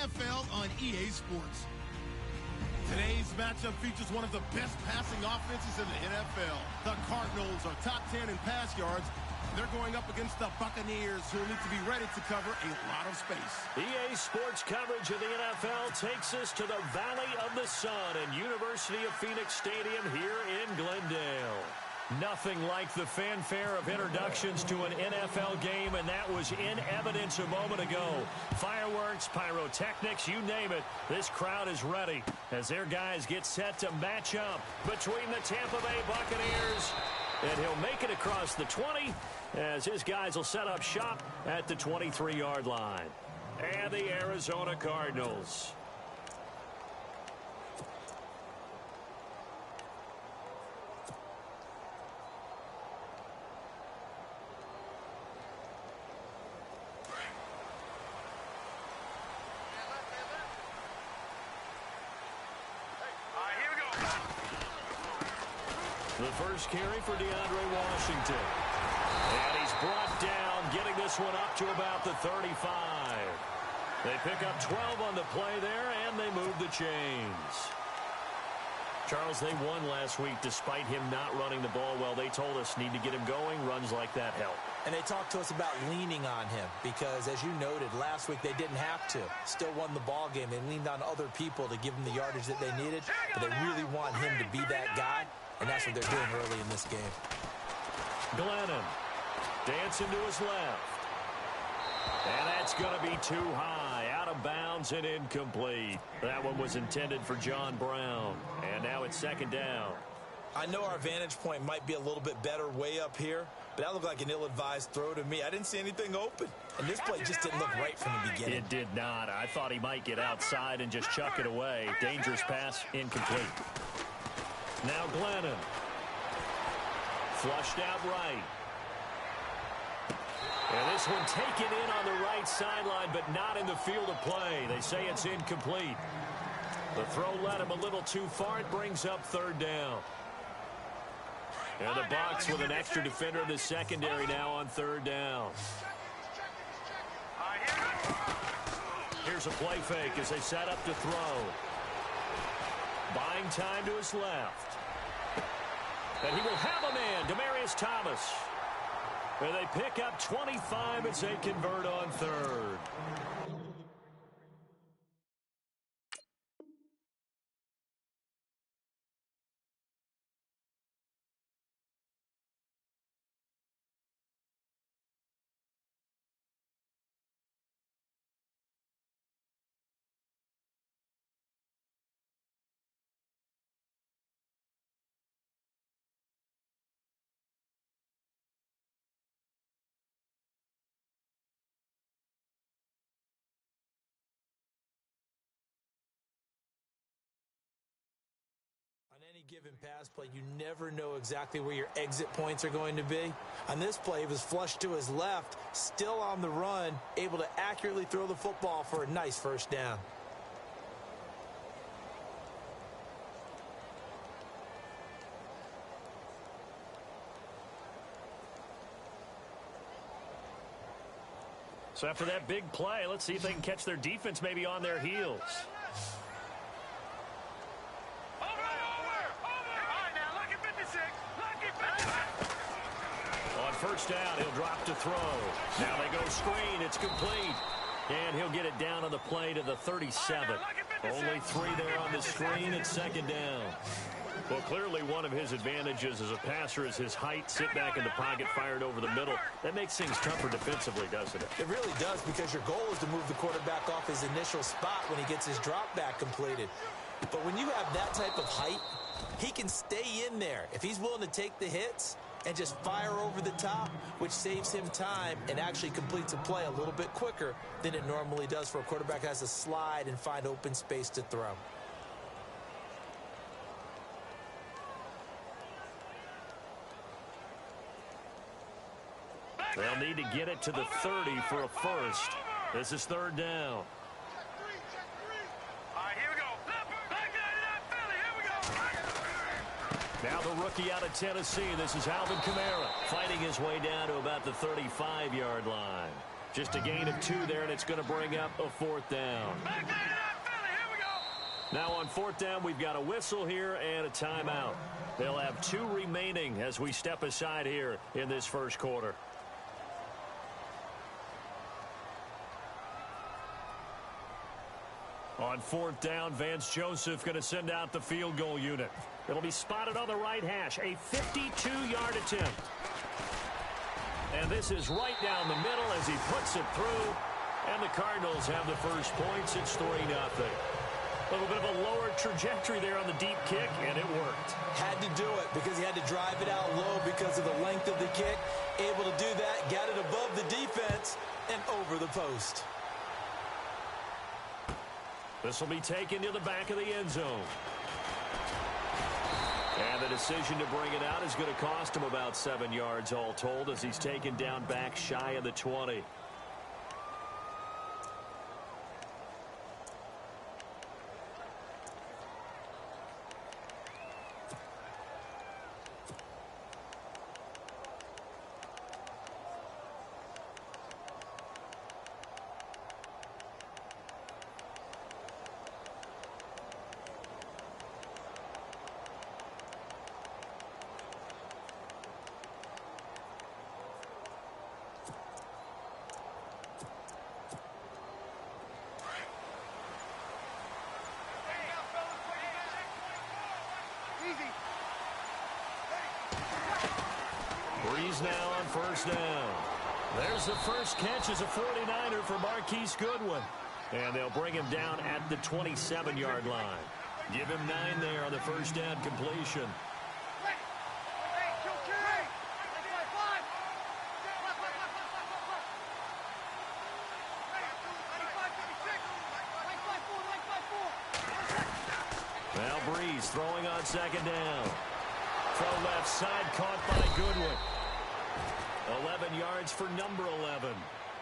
NFL on EA Sports. Today's matchup features one of the best passing offenses in the NFL. The Cardinals are top 10 in pass yards. They're going up against the Buccaneers, who need to be ready to cover a lot of space. EA Sports coverage of the NFL takes us to the Valley of the Sun and University of Phoenix Stadium here in Glendale. Nothing like the fanfare of introductions to an NFL game, and that was in evidence a moment ago. Fireworks, pyrotechnics, you name it. This crowd is ready as their guys get set to match up between the Tampa Bay Buccaneers. And he'll make it across the 20 as his guys will set up shop at the 23-yard line. And the Arizona Cardinals. The first carry for DeAndre Washington. And he's brought down, getting this one up to about the 35. They pick up 12 on the play there, and they move the chains. Charles, they won last week despite him not running the ball well. They told us need to get him going. Runs like that help. And they talked to us about leaning on him because, as you noted, last week they didn't have to. Still won the ball game. They leaned on other people to give them the yardage that they needed, but they really want him to be that guy. And that's what they're doing early in this game. Glennon dancing to his left. And that's going to be too high. Out of bounds and incomplete. That one was intended for John Brown. And now it's second down. I know our vantage point might be a little bit better way up here, but that looked like an ill-advised throw to me. I didn't see anything open. And this play just didn't look right from the beginning. It did not. I thought he might get outside and just chuck it away. Dangerous pass, incomplete. Now Glennon. Flushed out right. And this one taken in on the right sideline, but not in the field of play. They say it's incomplete. The throw led him a little too far. It brings up third down. And the Bucs with an extra defender in the secondary now on third down. Here's a play fake as they set up to throw. Buying time to his left. And he will have a man, Demaryius Thomas. And they pick up 25 as they convert on third. Given pass play, you never know exactly where your exit points are going to be. On this play, he was flushed to his left, still on the run, able to accurately throw the football for a nice first down. So after that big play, let's see if they can catch their defense maybe on their heels. First down, he'll drop to throw. Now they go screen, it's complete. And he'll get it down on the play to the 37. Only 3 there on the screen, it's second down. Well, clearly one of his advantages as a passer is his height. Sit back in the pocket, fired over the middle. That makes things tougher defensively, doesn't it? It really does, because your goal is to move the quarterback off his initial spot when he gets his drop back completed. But when you have that type of height, he can stay in there. If he's willing to take the hits and just fire over the top, which saves him time and actually completes a play a little bit quicker than it normally does for a quarterback who has to slide and find open space to throw. They'll need to get it to the 30 for a first. This is third down. Now the rookie out of Tennessee, this is Alvin Kamara, fighting his way down to about the 35-yard line. Just a gain of 2 there, and it's going to bring up a 4th down. Now on 4th down, we've got a whistle here and a timeout. They'll have 2 remaining as we step aside here in this first quarter. On 4th down, Vance Joseph going to send out the field goal unit. It'll be spotted on the right hash, a 52-yard attempt. And this is right down the middle as he puts it through. And the Cardinals have the first points. It's 3-0. A little bit of a lower trajectory there on the deep kick, and it worked. Had to do it because he had to drive it out low because of the length of the kick. Able to do that, got it above the defense, and over the post. This will be taken to the back of the end zone. And the decision to bring it out is going to cost him about 7 yards all told as he's taken down back shy of the 20. Breeze now on 1st down. There's the first catch as a 49er for Marquise Goodwin. And they'll bring him down at the 27-yard line. Give him 9 there on the 1st down completion. Now Breeze throwing on 2nd down. Throw left side caught by Goodwin. 11 yards for number 11.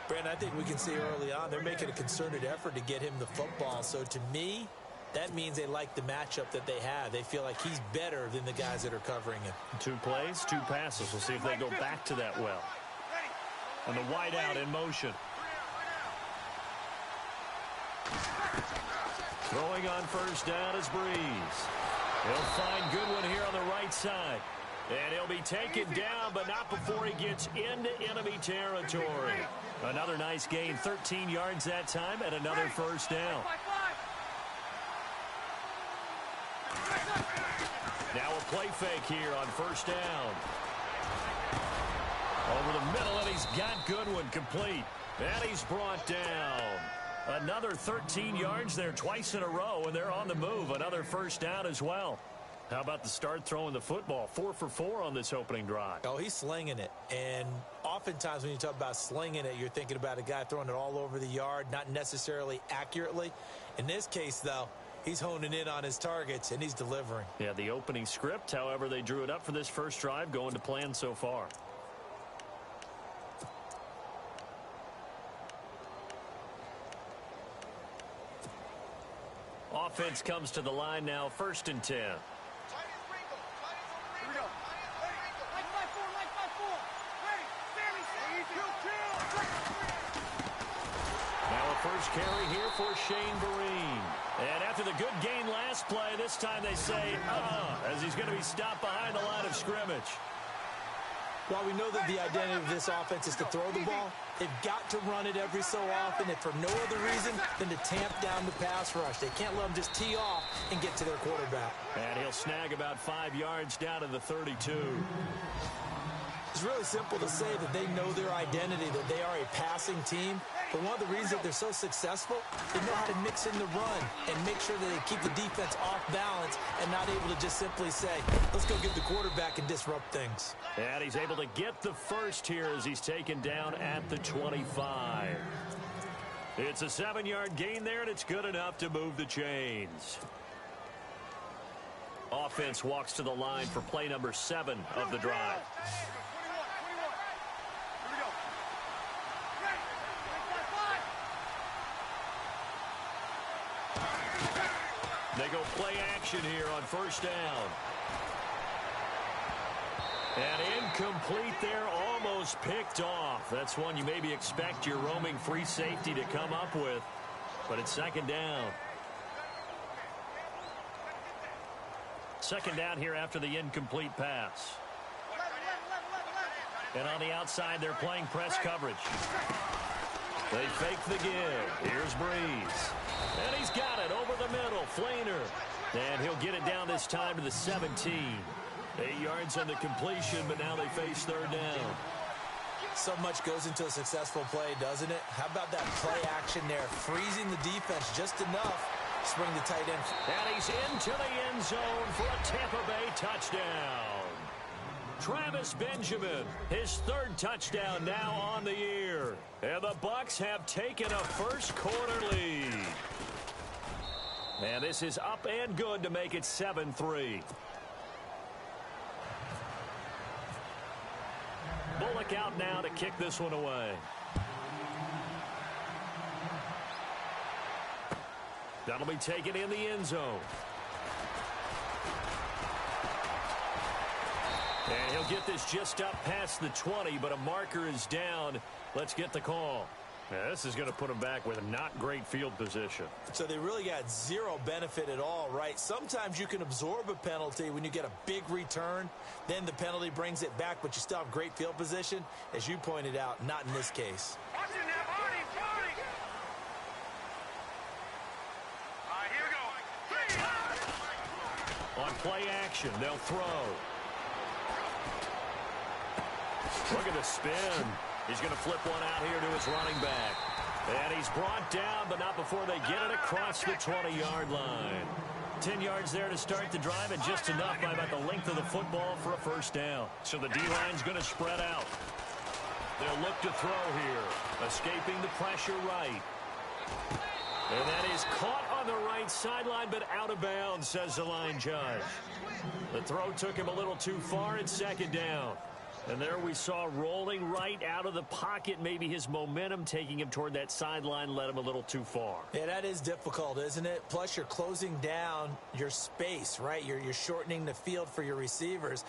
Brandon, I think we can see early on they're making a concerted effort to get him the football. So to me, that means they like the matchup that they have. They feel like he's better than the guys that are covering him. 2 plays, 2 passes. We'll see if they go back to that well. And the wide out in motion. Throwing on 1st down is Breeze. He'll find Goodwin here on the right side. And he'll be taken down, but not before he gets into enemy territory. Another nice gain, 13 yards that time, and another 1st down. Now a play fake here on 1st down. Over the middle, and he's got Goodwin complete. And he's brought down. Another 13 yards there twice in a row, and they're on the move. Another 1st down as well. How about the start throwing the football? 4 for 4 on this opening drive. Oh, he's slinging it. And oftentimes when you talk about slinging it, you're thinking about a guy throwing it all over the yard, not necessarily accurately. In this case, though, he's honing in on his targets, and he's delivering. Yeah, the opening script, however, they drew it up for this first drive, going to plan so far. Offense comes to the line now, 1st and 10. First carry here for Shane Vereen. And after the good gain last play, this time they say, as he's going to be stopped behind the line of scrimmage. While we know that the identity of this offense is to throw the ball, they've got to run it every so often, and for no other reason than to tamp down the pass rush. They can't let them just tee off and get to their quarterback. And he'll snag about 5 yards down to the 32. It's really simple to say that they know their identity, that they are a passing team. But one of the reasons that they're so successful, they know how to mix in the run and make sure that they keep the defense off balance and not able to just simply say, let's go get the quarterback and disrupt things. And he's able to get the first here as he's taken down at the 25. It's a 7-yard gain there, and it's good enough to move the chains. Offense walks to the line for play number 7 of the drive. They go play action here on 1st down. And incomplete there, almost picked off. That's one you maybe expect your roaming free safety to come up with. But it's second down. Second down here after the incomplete pass. And on the outside, they're playing press coverage. They fake the give. Here's Breeze. And he's got it over the middle. Flainer. And he'll get it down this time to the 17. 8 yards on the completion, but now they face third down. So much goes into a successful play, doesn't it? How about that play action there? Freezing the defense just enough to bring the tight end. And he's into the end zone for a Tampa Bay touchdown. Travis Benjamin, his third touchdown now on the year. And the Bucs have taken a first-quarter lead. And this is up and good to make it 7-3. Bullock out now to kick this one away. That'll be taken in the end zone. And he'll get this just up past the 20, but a marker is down. Let's get the call. Yeah, this is going to put them back with a not great field position. So they really got zero benefit at all, right? Sometimes you can absorb a penalty when you get a big return. Then the penalty brings it back, but you still have great field position. As you pointed out, not in this case. Watch it now, Marty. All right, here we go. On play action, they'll throw. Look at the spin. He's going to flip one out here to his running back. And he's brought down, but not before they get it across the 20-yard line. 10 yards there to start the drive, and just enough by about the length of the football for a first down. So the D-line's going to spread out. They'll look to throw here. Escaping the pressure right. And that is caught on the right sideline, but out of bounds, says the line judge. The throw took him a little too far. It's second down. And there we saw rolling right out of the pocket. Maybe his momentum taking him toward that sideline led him a little too far. Yeah, that is difficult, isn't it? Plus, you're closing down your space, right? You're shortening the field for your receivers.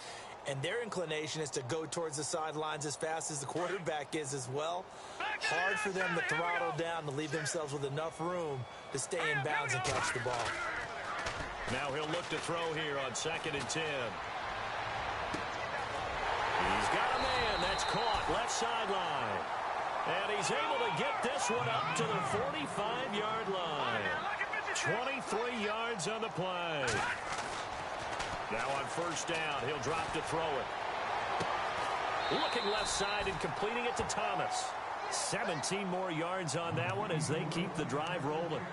And their inclination is to go towards the sidelines as fast as the quarterback is as well. Hard for them to throttle down to leave themselves with enough room to stay in bounds and catch the ball. Now he'll look to throw here on 2nd and 10. He's got a man that's caught left sideline. And he's able to get this one up to the 45-yard line. 23 yards on the play. Now on first down, he'll drop to throw it. Looking left side and completing it to Thomas. 17 more yards on that one as they keep the drive rolling.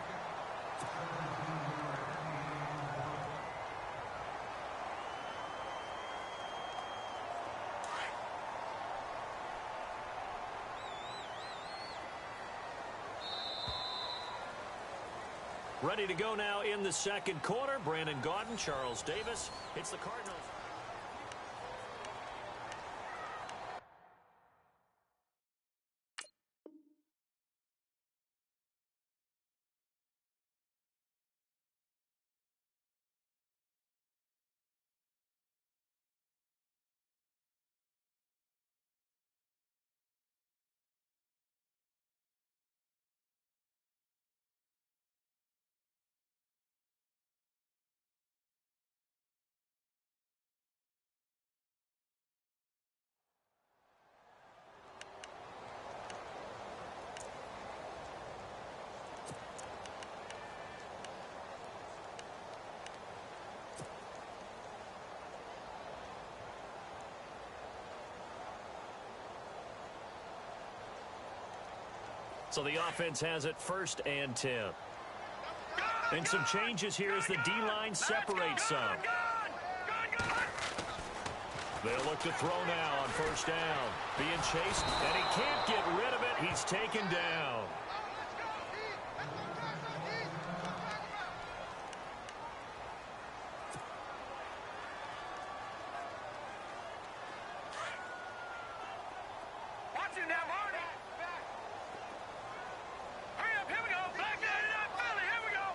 Ready to go now in the second quarter. Brandon Gaudin, Charles Davis. It's the Cardinals. So the offense has it 1st and 10. And some changes here as the D-line separates some. They'll look to throw now on first down. Being chased, and he can't get rid of it. He's taken down. Watch it now, Marty. Hurry up, here we go. Back there, Philly, here we go.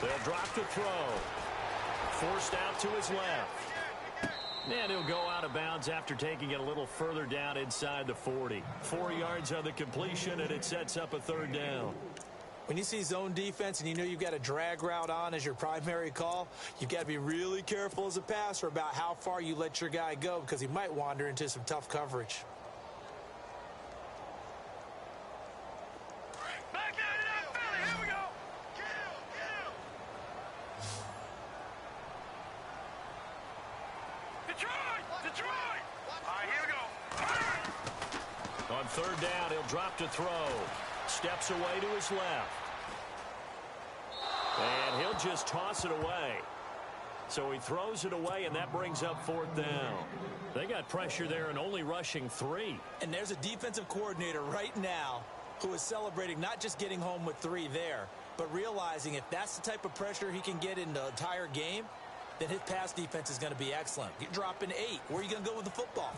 They'll drop to throw. Forced out to his left. And he'll go out of bounds after taking it a little further down inside the 40. 4 yards on the completion, and it sets up a third down. When you see zone defense and you know you've got a drag route on as your primary call, you've got to be really careful as a passer about how far you let your guy go because he might wander into some tough coverage. Back out of that belly. Here we go. Detroit. All right, here we go. On third down, he'll drop to throw. Steps away to his left. And he'll just toss it away. So he throws it away, and that brings up fourth down. They got pressure there and only rushing 3. And there's a defensive coordinator right now who is celebrating not just getting home with 3 there, but realizing if that's the type of pressure he can get in the entire game, then his pass defense is going to be excellent. You're dropping 8. Where are you going to go with the football?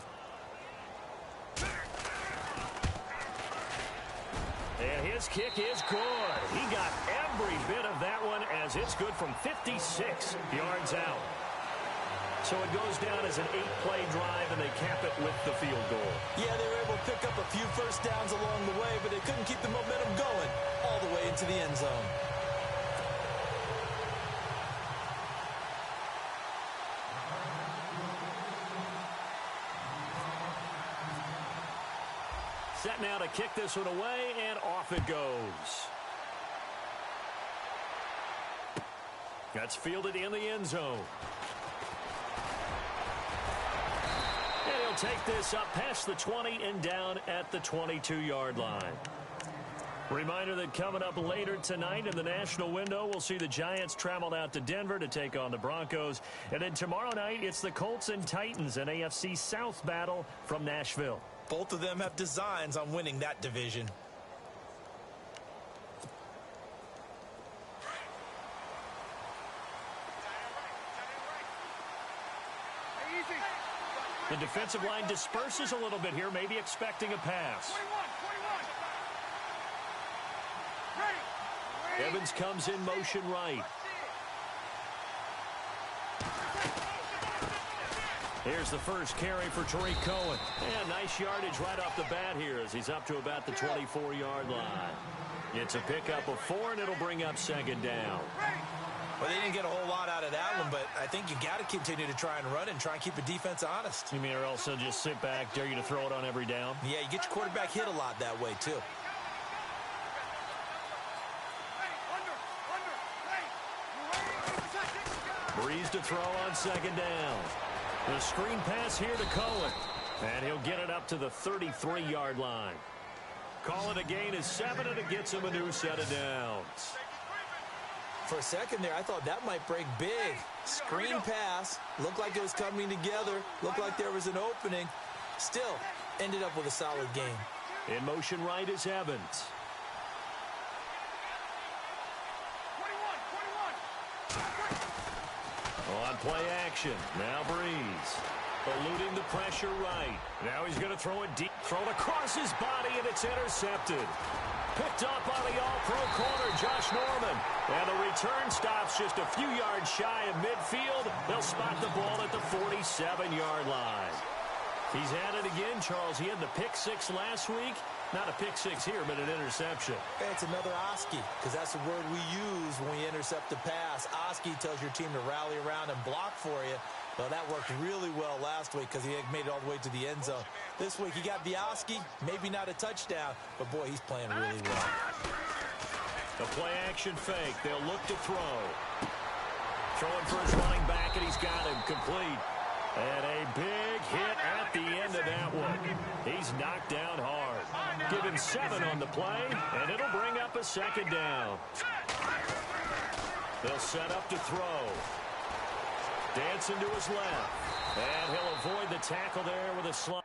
And his kick is good. He got every bit of that one as it's good from 56 yards out. So it goes down as an 8-play drive, and they cap it with the field goal. Yeah, they were able to pick up a few first downs along the way, but they couldn't keep the momentum going all the way into the end zone. Set now to kick this one away, and off it goes. That's fielded in the end zone. And he'll take this up past the 20 and down at the 22-yard line. Reminder that coming up later tonight in the national window, we'll see the Giants travel out to Denver to take on the Broncos. And then tomorrow night, it's the Colts and Titans, an AFC South battle from Nashville. Both of them have designs on winning that division. The defensive line disperses a little bit here, maybe expecting a pass. 21. Evans comes in motion right. Here's the first carry for Tariq Cohen. And nice yardage right off the bat here as he's up to about the 24-yard line. It's a pickup of 4, and it'll bring up second down. Well, they didn't get a whole lot out of that one, but I think you got to continue to try and run and try and keep the defense honest. You mean or else they'll just sit back, dare you to throw it on every down? Yeah, you get your quarterback hit a lot that way, too. Breeze to throw on second down. The screen pass here to Cohen. And he'll get it up to the 33-yard line. Call it a gain of 7, and it gets him a new set of downs. For a second there, I thought that might break big. Screen pass. Looked like it was coming together. Looked like there was an opening. Still, ended up with a solid game. In motion right is Evans. 21. On play action. Now Breeze. Eluding the pressure right. Now he's going to throw it deep. Thrown across his body, and it's intercepted. Picked up on the all-pro corner, Josh Norman. And the return stops just a few yards shy of midfield. They'll spot the ball at the 47-yard line. He's had it again, Charles. He had the pick 6 last week. Not a pick 6 here, but an interception. It's another Oski, because that's the word we use when we intercept the pass. Oski tells your team to rally around and block for you. Well, that worked really well last week because he made it all the way to the end zone. This week, he got the Oski, maybe not a touchdown, but, boy, he's playing really well. The play-action fake. They'll look to throw. Throwing for his running back, and he's got him complete. And a big hit at the end of that one. He's knocked down hard. Give him 7 on the play, and it'll bring up a second down. They'll set up to throw. Dancing to his left. And he'll avoid the tackle there with a slide.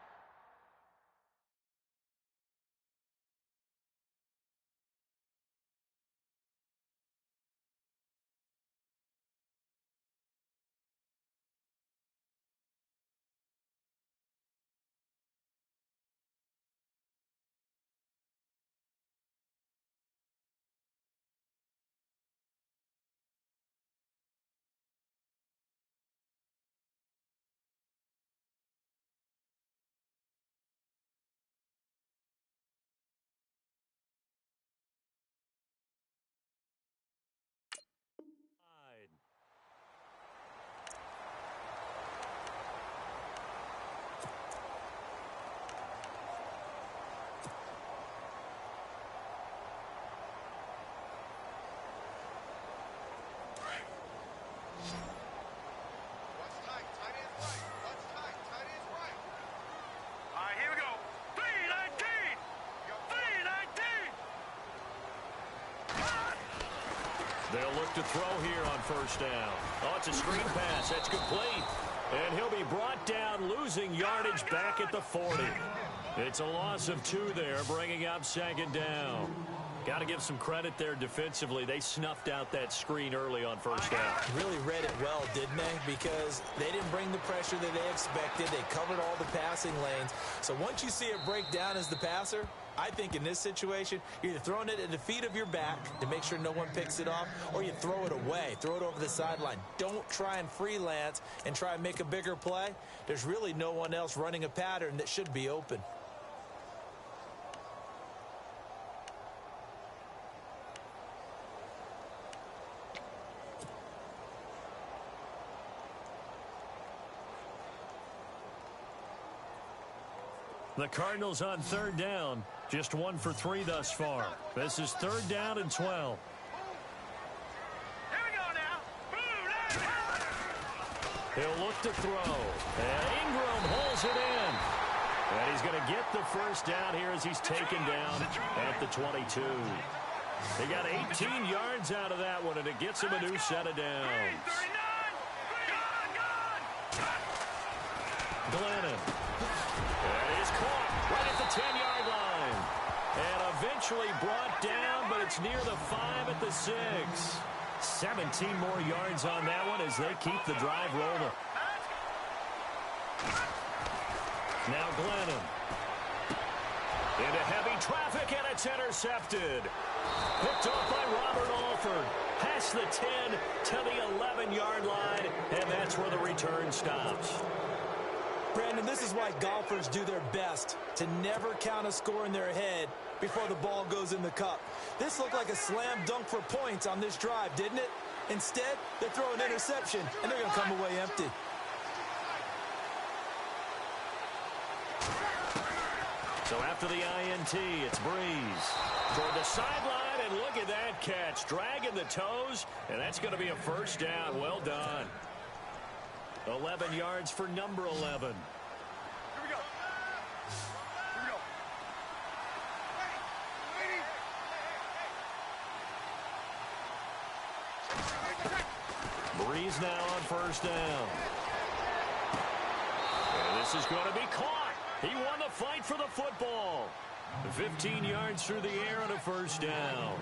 They'll look to throw here on first down. Oh, it's a screen pass. That's complete. And he'll be brought down, losing yardage back at the 40. It's a loss of 2 there, bringing up second down. Got to give some credit there defensively. They snuffed out that screen early on first down. Really read it well, didn't they? Because they didn't bring the pressure that they expected. They covered all the passing lanes. So once you see it break down as the passer, I think in this situation, you're either throwing it at the feet of your back to make sure no one picks it off, or you throw it away, throw it over the sideline. Don't try and freelance and try and make a bigger play. There's really no one else running a pattern that should be open. The Cardinals on third down, just 1 for 3 thus far. This is third down and 12. Here we go now. He'll look to throw. And Ingram holds it in. And he's going to get the first down here as he's taken down at the 22. He got 18 yards out of that one, and it gets him a new set of downs. Glennon. And he's caught right at the 10-yard line. And eventually brought down, but it's near the 5 at the 6. 17 more yards on that one as they keep the drive rolling. Now Glennon. Into heavy traffic, and it's intercepted. Picked off by Robert Alford. Past the 10 to the 11-yard line, and that's where the return stops. Brandon, this is why golfers do their best to never count a score in their head before the ball goes in the cup. This looked like a slam dunk for points on this drive, didn't it? Instead, they throw an interception, and they're going to come away empty. So after the INT, it's Breeze toward the sideline, and look at that catch. Dragging the toes, and that's going to be a first down. Well done. 11 yards for number 11. Here we go. Breeze now on first down. And this is going to be caught. He won the fight for the football. 15 yards through the air on a first down.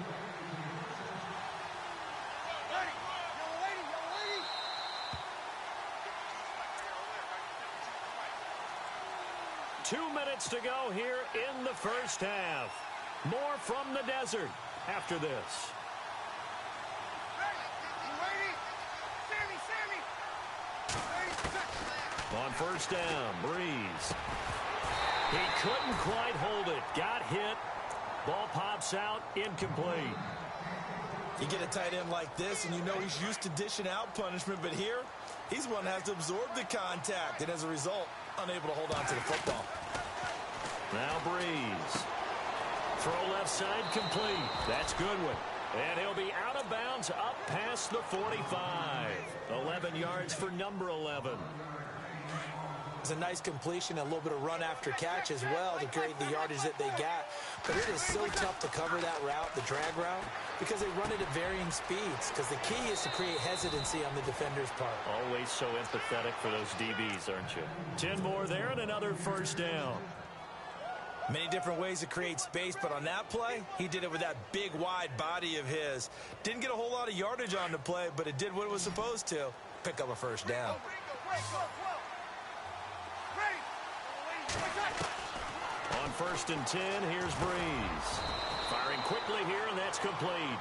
2 minutes to go here in the first half. More from the desert after this. On first down, Breeze. He couldn't quite hold it. Got hit. Ball pops out, incomplete. You get a tight end like this, and you know he's used to dishing out punishment, but here, he's one that has to absorb the contact, and as a result, unable to hold on to the football. Now Breeze. Throw left side complete. That's Goodwin. And he'll be out of bounds up past the 45. 11 yards for number 11. It's a nice completion, a little bit of run after catch as well to create the yardage that they got. But it is so tough to cover that route, the drag route, because they run it at varying speeds. Because the key is to create hesitancy on the defender's part. Always so empathetic for those DBs, aren't you? 10 more there and another first down. Many different ways to create space, but on that play, he did it with that big, wide body of his. Didn't get a whole lot of yardage on the play, but it did what it was supposed to. Pick up a first down. On first and 10, here's Breeze. Firing quickly here, and that's complete.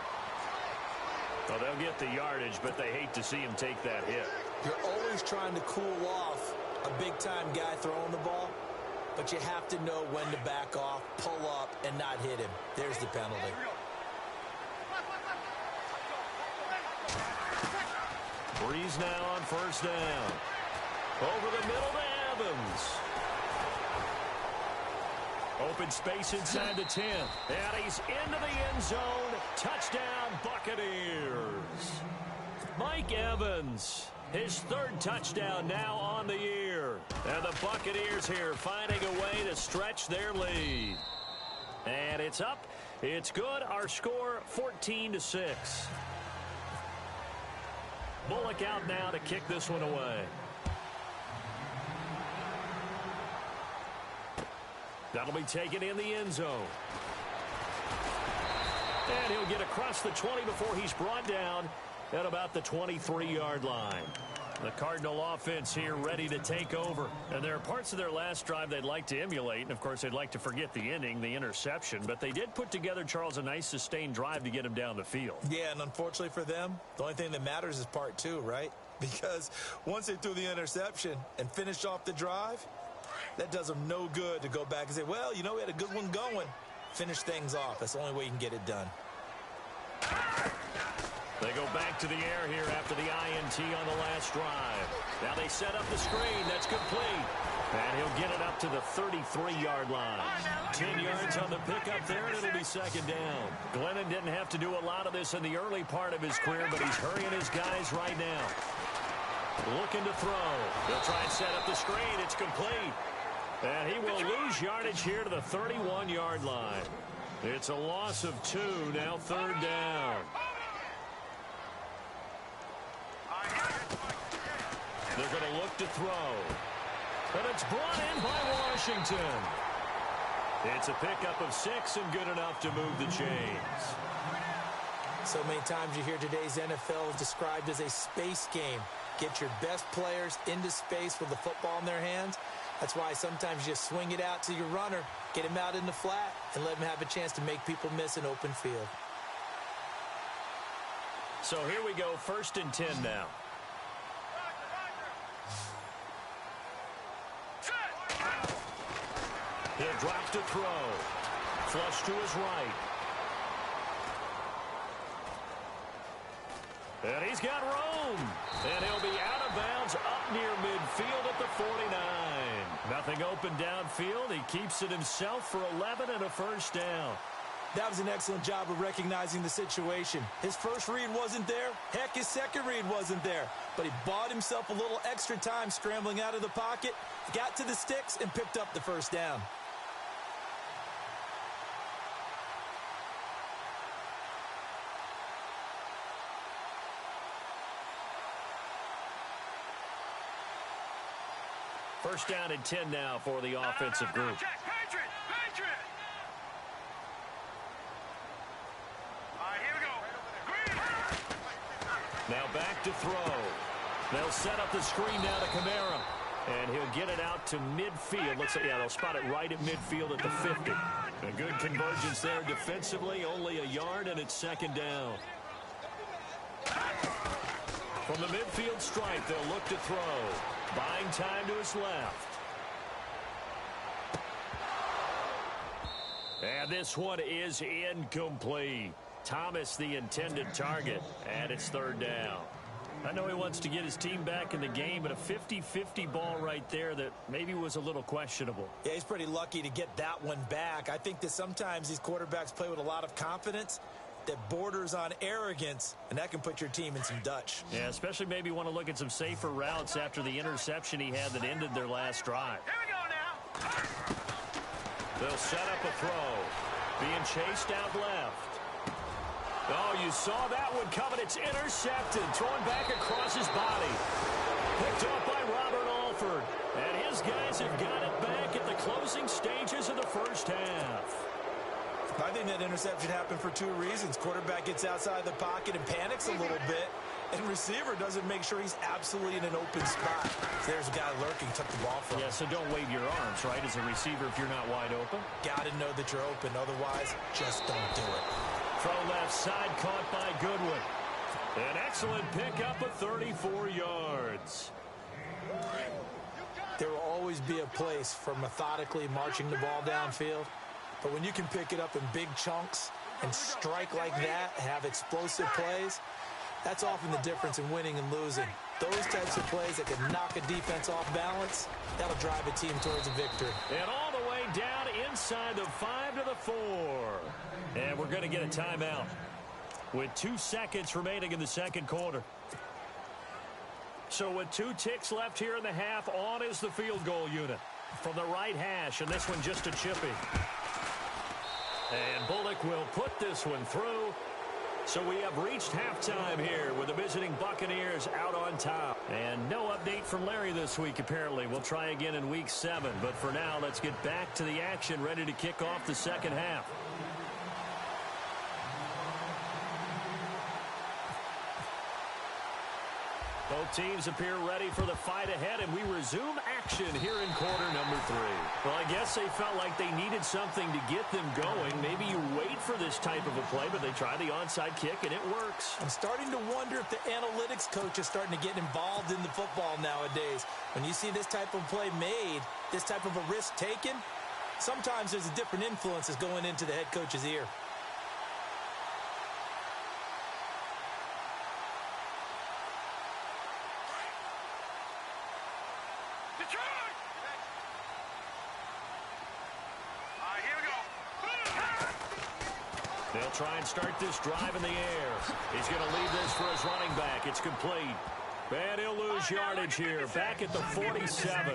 Well, they'll get the yardage, but they hate to see him take that hit. You're always trying to cool off a big-time guy throwing the ball, but you have to know when to back off, pull up, and not hit him. There's the penalty. Breeze now on first down. Over the middle to Evans. Open space inside the 10. And he's into the end zone. Touchdown, Buccaneers. Mike Evans, his third touchdown now on the year. And the Buccaneers here finding a way to stretch their lead. And it's up. It's good. Our score 14-6. Bullock out now to kick this one away. That'll be taken in the end zone. And he'll get across the 20 before he's brought down at about the 23-yard line. The Cardinal offense here ready to take over. And there are parts of their last drive they'd like to emulate. And, of course, they'd like to forget the ending, the interception. But they did put together, Charles, a nice sustained drive to get him down the field. Yeah, and unfortunately for them, the only thing that matters is part two, right? Because once they threw the interception and finished off the drive, that does them no good to go back and say, well, you know, we had a good one going. Finish things off. That's the only way you can get it done. They go back to the air here after the INT on the last drive. Now they set up the screen. That's complete. And he'll get it up to the 33-yard line. 10 yards on the pickup there, and it'll be second down. Glennon didn't have to do a lot of this in the early part of his career, but he's hurrying his guys right now. Looking to throw. He'll try and set up the screen. It's complete. And he will lose yardage here to the 31-yard line. It's a loss of 2, now third down. They're going to look to throw. And it's brought in by Washington. It's a pickup of 6 and good enough to move the chains. So many times you hear today's NFL described as a space game. Get your best players into space with the football in their hands. That's why sometimes you just swing it out to your runner, get him out in the flat, and let him have a chance to make people miss an open field. So here we go, 1st and 10 now. He'll drop to throw. Flush to his right. And he's got room. And he'll be out of bounds up near midfield at the 49. Nothing open downfield. He keeps it himself for 11 and a first down. That was an excellent job of recognizing the situation. His first read wasn't there. Heck, his second read wasn't there. But he bought himself a little extra time scrambling out of the pocket, got to the sticks, and picked up the first down. First down and 10 now for the offensive group. Patriot! All right, here we go. Green! Now back to throw. They'll set up the screen now to Kamara. And he'll get it out to midfield. Looks like, yeah, they'll spot it right at midfield at the 50. A good convergence there defensively. Only a yard, and it's second down. From the midfield stripe, they'll look to throw. Buying time to his left. And this one is incomplete. Thomas, the intended target, and it's third down. I know he wants to get his team back in the game, but a 50-50 ball right there that maybe was a little questionable. Yeah, he's pretty lucky to get that one back. I think that sometimes these quarterbacks play with a lot of confidence that borders on arrogance, and that can put your team in some Dutch. Yeah, especially maybe want to look at some safer routes after the interception he had that ended their last drive. Here we go now. They'll set up a throw. Being chased out left. Oh, you saw that one coming. It's intercepted. Thrown back across his body. Picked off by Robert Alford. And his guys have got it back at the closing stages of the first half. I think that interception happened for 2 reasons. Quarterback gets outside the pocket and panics a little bit, and receiver doesn't make sure he's absolutely in an open spot. So there's a guy lurking, took the ball from him. Yeah, so don't wave your arms, right, as a receiver if you're not wide open. Got to know that you're open. Otherwise, just don't do it. Throw left side caught by Goodwin. An excellent pickup of 34 yards. There will always be a place for methodically marching the ball downfield. But when you can pick it up in big chunks and strike like that, have explosive plays, that's often the difference in winning and losing. Those types of plays that can knock a defense off balance, that'll drive a team towards a victory. And all the way down inside the 5 to the 4. And we're going to get a timeout with 2 seconds remaining in the second quarter. So with 2 ticks left here in the half, on is the field goal unit from the right hash, and this one just a chippy. And Bullock will put this one through. So we have reached halftime here with the visiting Buccaneers out on top. And no update from Larry this week, apparently. We'll try again in Week 7. But for now, let's get back to the action, ready to kick off the second half. Both teams appear ready for the fight ahead, and we resume action here in quarter number 3. Well, I guess they felt like they needed something to get them going. Maybe you wait for this type of a play, but they try the onside kick, and it works. I'm starting to wonder if the analytics coach is starting to get involved in the football nowadays. When you see this type of play made, this type of a risk taken, sometimes there's a different influences going into the head coach's ear. They'll try and start this drive in the air. He's going to leave this for his running back. It's complete. And he'll lose yardage here. Back at the 47.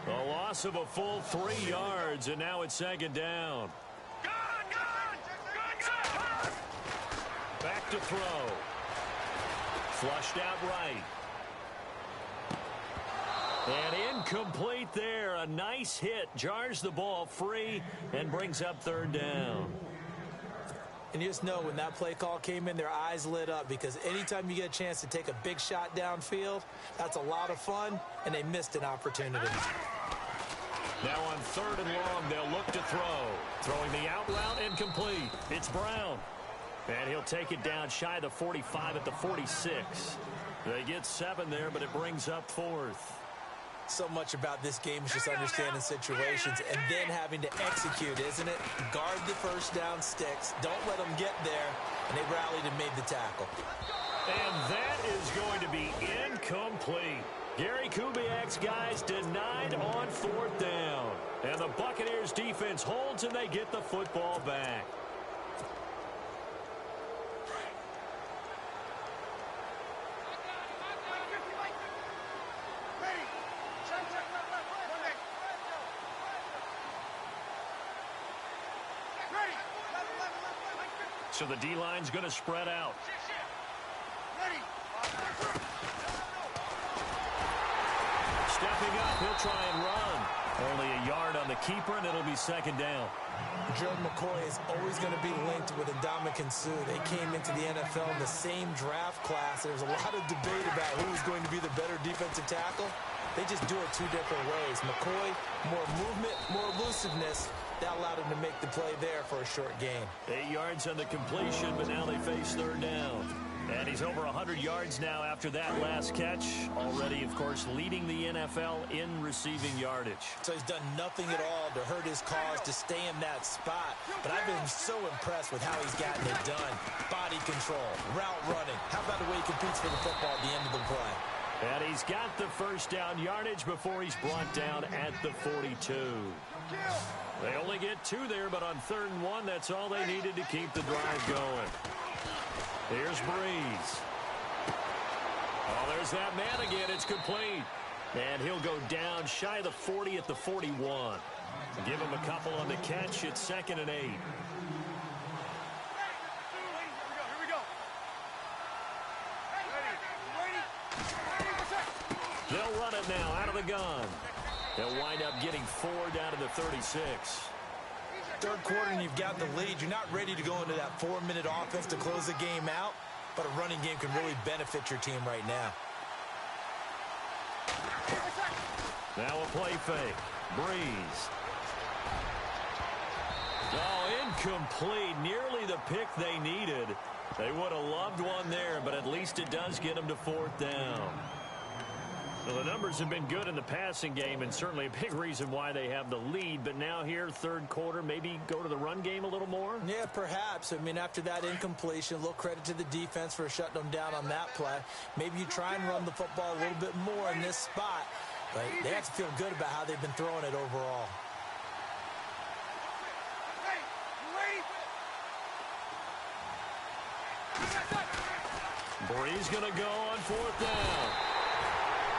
A loss of a full 3 yards, and now it's second down. Back to throw. Flushed out right. And incomplete there. A nice hit. Jars the ball free and brings up third down. And you just know when that play call came in, their eyes lit up, because anytime you get a chance to take a big shot downfield, that's a lot of fun, and they missed an opportunity. Now on third and long, they'll look to throw. Throwing the out route, incomplete. It's Brown. And he'll take it down shy of the 45 at the 46. They get 7 there, but it brings up fourth. So much about this game is just understanding situations and then having to execute, isn't it? Guard the first down sticks. Don't let them get there. And they rallied and made the tackle. And that is going to be incomplete. Gary Kubiak's guys denied on fourth down. And the Buccaneers defense holds and they get the football back. So the D-line's going to spread out. Stepping up, he'll try and run. Only a yard on the keeper, and it'll be second down. Gerald McCoy is always going to be linked with Ndamukong Suh. They came into the NFL in the same draft class. There's a lot of debate about who is going to be the better defensive tackle. They just do it 2 different ways. McCoy, more movement, more elusiveness. That allowed him to make the play there for a short gain. 8 yards on the completion, but now they face third down. And he's over 100 yards now after that last catch. Already, of course, leading the NFL in receiving yardage. So he's done nothing at all to hurt his cause to stay in that spot. But I've been so impressed with how he's gotten it done. Body control, route running. How about the way he competes for the football at the end of the play? And he's got the first down yardage before he's brought down at the 42. They only get 2 there, but on third and 1, that's all they needed to keep the drive going. Here's Breeze. Oh, there's that man again. It's complete. And he'll go down shy of the 40 at the 41. Give him a couple on the catch. It's second and 8. They'll run it now out of the gun. They'll wind up getting 4 down to the 36. Third quarter and you've got the lead. You're not ready to go into that 4-minute offense to close the game out, but a running game can really benefit your team right now. Now a play fake. Breeze. Oh, incomplete. Nearly the pick they needed. They would have loved one there, but at least it does get them to fourth down. Well, the numbers have been good in the passing game, and certainly a big reason why they have the lead. But now here, third quarter, maybe go to the run game a little more? Yeah, perhaps. I mean, after that incompletion, a little credit to the defense for shutting them down on that play. Maybe you try and run the football a little bit more in this spot. But they have to feel good about how they've been throwing it overall. Breeze going to go on fourth down.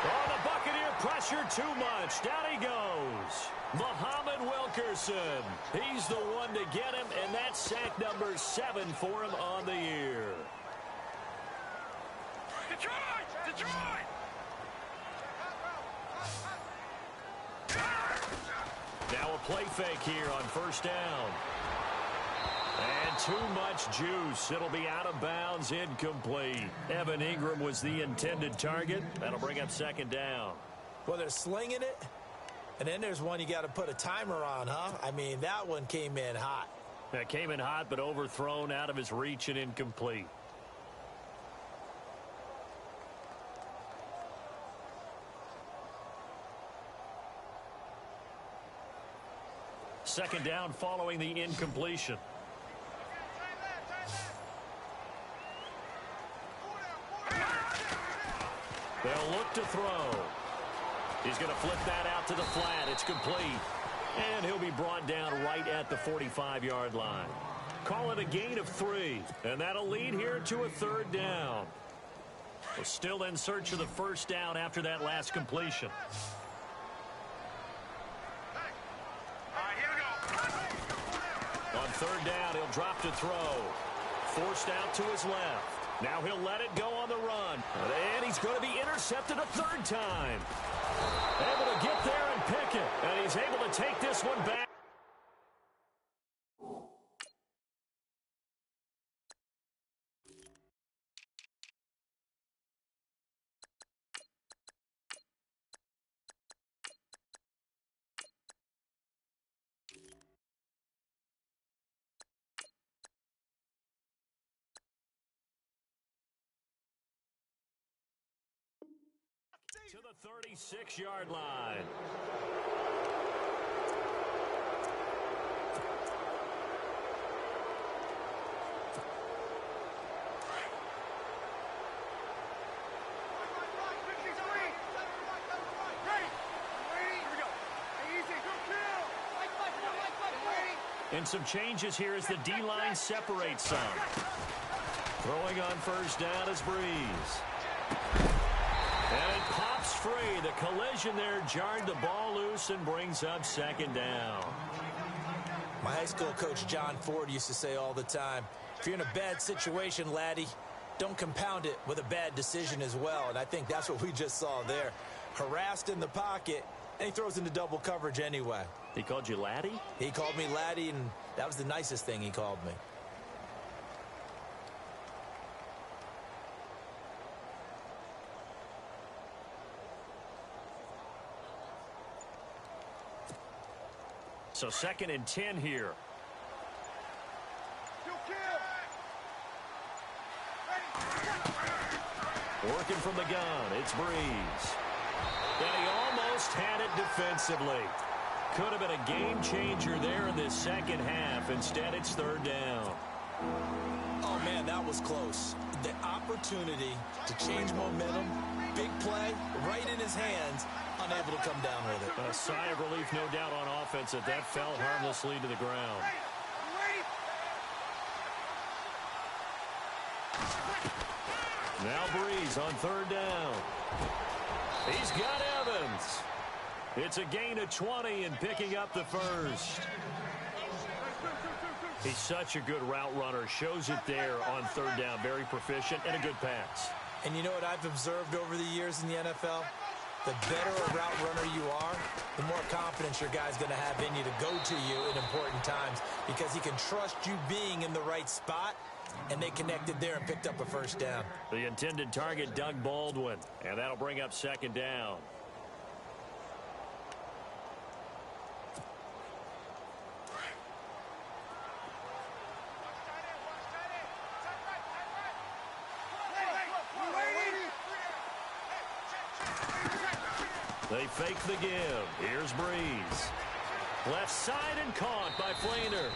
Oh, the Buccaneer pressure too much. Down he goes. Muhammad Wilkerson. He's the one to get him, and that's sack number 7 for him on the year. Detroit! Detroit! Now a play fake here on first down. And too much juice. It'll be out of bounds, incomplete. Evan Ingram was the intended target. That'll bring up second down. Well, they're slinging it, and then there's one you got to put a timer on, huh? I mean, that one came in hot. That came in hot, but overthrown, out of his reach, and incomplete. Second down following the incompletion. They'll look to throw. He's going to flip that out to the flat. It's complete. And he'll be brought down right at the 45-yard line. Call it a gain of 3. And that'll lead here to a third down. We're still in search of the first down after that last completion. On third down, he'll drop to throw. Forced out to his left. Now he'll let it go on the run. And he's going to be intercepted a third time. Able to get there and pick it. And he's able to take this one back. To the 36-yard line. And some changes here as the D-line separates some. Throwing on first down is Breeze. And it pops free. The collision there jarred the ball loose and brings up second down. My high school coach, John Ford, used to say all the time, if you're in a bad situation, laddie, don't compound it with a bad decision as well. And I think that's what we just saw there. Harassed in the pocket, and he throws into double coverage anyway. He called you laddie? He called me laddie, and that was the nicest thing he called me. So 2nd and 10 here. Working from the gun, it's Breeze. And he almost had it defensively. Could have been a game changer there in this second half. Instead, it's third down. Oh, man, that was close. The opportunity to change momentum, big play, right in his hands, unable to come down with it. A sigh of relief, no doubt, on offense that fell harmlessly to the ground. Now Breeze on third down. He's got Evans. It's a gain of 20 and picking up the first. He's such a good route runner. Shows it there on third down. Very proficient and a good pass. And you know what I've observed over the years in the NFL? The better a route runner you are, the more confidence your guy's going to have in you to go to you in important times because he can trust you being in the right spot, and they connected there and picked up a first down. The intended target, Doug Baldwin, and that'll bring up second down. They fake the give. Here's Breeze. Left side and caught by Flainer.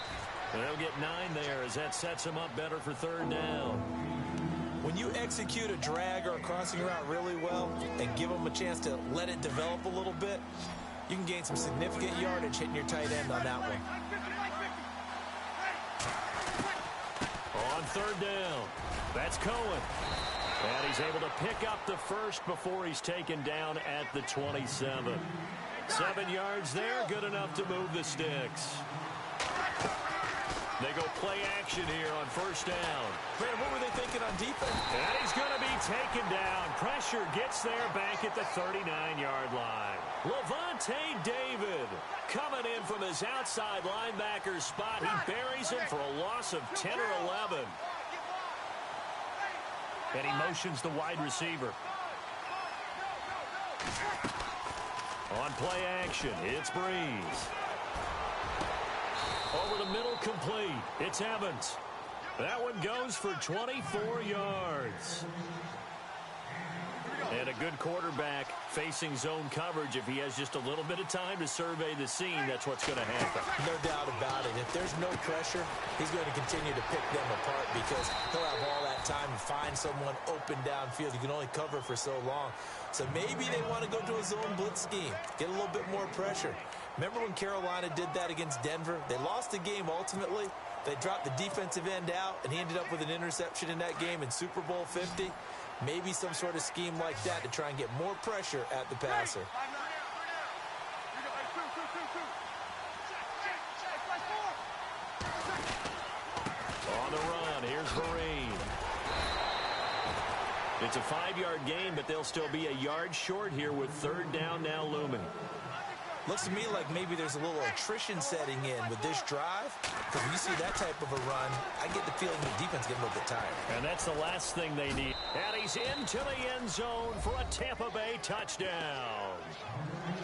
And they'll get 9 there as that sets him up better for third down. When you execute a drag or a crossing route really well and give them a chance to let it develop a little bit, you can gain some significant yardage hitting your tight end on that one. On third down, that's Cohen. And he's able to pick up the first before he's taken down at the 27. 7 yards there, good enough to move the sticks. They go play action here on first down. Brandon, what were they thinking on defense? And he's going to be taken down. Pressure gets there back at the 39-yard line. Levante David coming in from his outside linebacker spot. He buries him for a loss of 10 or 11. And he motions the wide receiver. On play action, it's Breeze. Over the middle, complete. It's Evans. That one goes for 24 yards. And a good quarterback facing zone coverage. If he has just a little bit of time to survey the scene, that's what's going to happen. No doubt about it. If there's no pressure, he's going to continue to pick them apart because he'll have all that time to find someone open downfield. You can only cover for so long. So maybe they want to go to a zone blitz scheme, get a little bit more pressure. Remember when Carolina did that against Denver? They lost the game ultimately. They dropped the defensive end out, and he ended up with an interception in that game in Super Bowl 50. Maybe some sort of scheme like that to try and get more pressure at the passer. On the run, here's Vereen. It's a 5-yard gain, but they'll still be a yard short here with third down now looming. Looks to me like maybe there's a little attrition setting in with this drive. Because when you see that type of a run, I get the feeling the defense getting a little bit tired. And that's the last thing they need. And he's into the end zone for a Tampa Bay touchdown.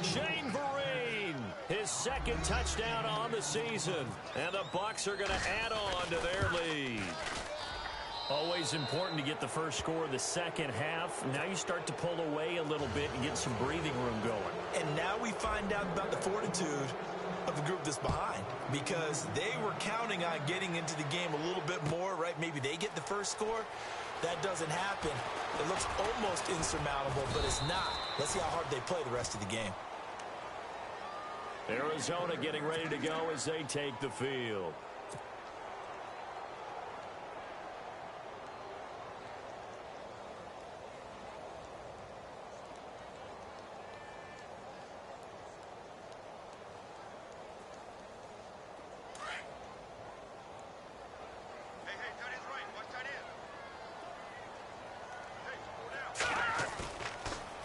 Shane Vereen, his second touchdown on the season. And the Bucs are going to add on to their lead. Always important to get the first score of the second half. Now you start to pull away a little bit and get some breathing room going. And now we find out about the fortitude of the group that's behind, because they were counting on getting into the game a little bit more, right? Maybe they get the first score. That doesn't happen. It looks almost insurmountable, but it's not. Let's see how hard they play the rest of the game. Arizona getting ready to go as they take the field.